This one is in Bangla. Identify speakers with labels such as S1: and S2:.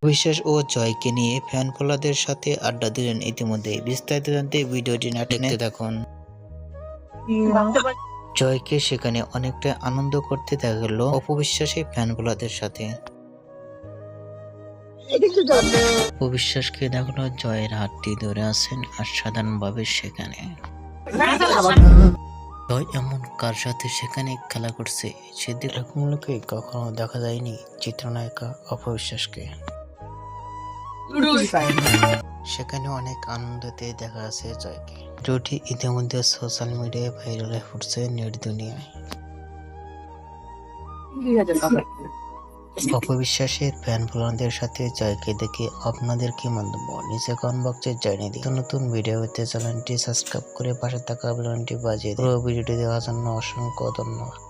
S1: বিশ্বাস ও জয়কে নিয়ে ফ্যান ফলোয়ারদের সাথে আড্ডা দিলেন ইতিমধ্যে। বিস্তারিত জানতে ভিডিওটি না টেনে দেখুন। জয়কে সেখানে অনেকটা আনন্দ করতে দেখা গেল অপবিশ্বাসী ফ্যান ফলোয়ারদের সাথে। অপবিশ্বাসকে দেখা গেল জয়ের হাতটি ধরে আছেন আর সাধারণভাবে সেখানে জয় এমন কার সাথে সেখানে খেলা করছে সেদিক এরকমকে কখনো দেখা যায়নি চিত্রনায়িকা অপবিশ্বাসকে। সেখানে অনেক আনন্দতে দেখা আছে জয়কে। ভিডিওটি ইতিমধ্যে সোশ্যাল মিডিয়ায় ভাইরাল হয়ে উঠছে নেট দুনিয়ায়। অপবিশ্বাসের ফ্যান ফলোয়ারদের সাথে জয়কে দেখে আপনাদের কি মন্তব্য নিচে কমেন্ট বক্সে জানিয়ে দিন। নতুন ভিডিও পেতে চ্যানেলটি সাবস্ক্রাইব করে পাশে থাকা বেল আইকনটি বাজিয়ে দিন। পুরো ভিডিওটি দেখার জন্য অসংখ্য ধন্যবাদ।